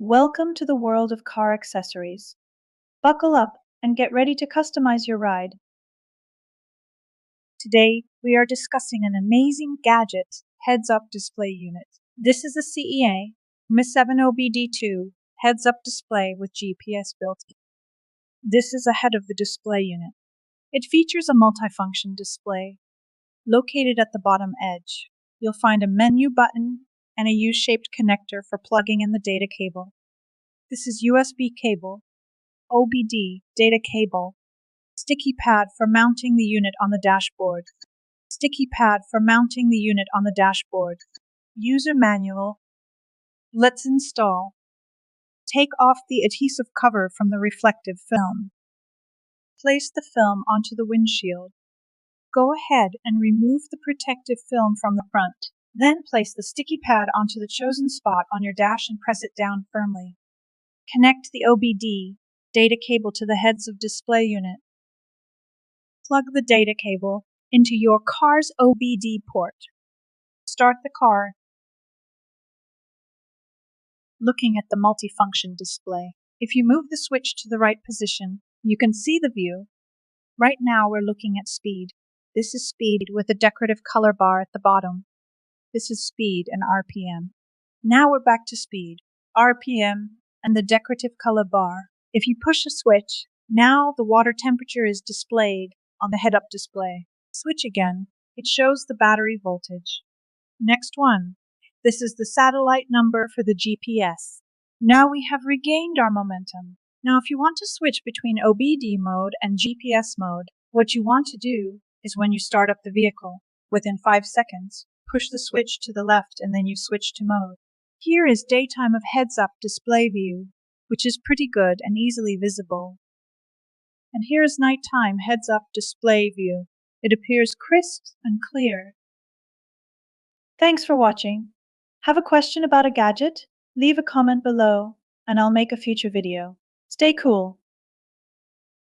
Welcome to the world of car accessories. Buckle up and get ready to customize your ride. Today, we are discussing an amazing gadget, heads-up display unit. This is a CEA MIS7OBD2 heads-up display with GPS built in. This is ahead of the display unit. It features a multifunction display. Located at the bottom edge, you'll find a menu button and a U-shaped connector for plugging in the data cable. This is USB cable, OBD data cable, sticky pad for mounting the unit on the dashboard, user manual. Let's install. Take off the adhesive cover from the reflective film. Place the film onto the windshield. Go ahead and remove the protective film from the front. Then place the sticky pad onto the chosen spot on your dash and press it down firmly. Connect the OBD data cable to the heads-up display unit. Plug the data cable into your car's OBD port. Start the car. Looking at the multifunction display. If you move the switch to the right position, you can see the view. Right now we're looking at speed. This is speed with a decorative color bar at the bottom. This is speed and RPM. Now we're back to speed, RPM, and the decorative color bar. If you push a switch, now the water temperature is displayed on the head-up display. Switch again. It shows the battery voltage. Next one. This is the satellite number for the GPS. Now we have regained our momentum. Now if you want to switch between OBD mode and GPS mode, what you want to do is when you start up the vehicle, within 5 seconds, push the switch to the left and then you switch to mode. Here is daytime of heads-up display view, which is pretty good and easily visible. And here is nighttime heads-up display view. It appears crisp and clear. Thanks for watching. Have a question about a gadget? Leave a comment below and I'll make a future video. Stay cool.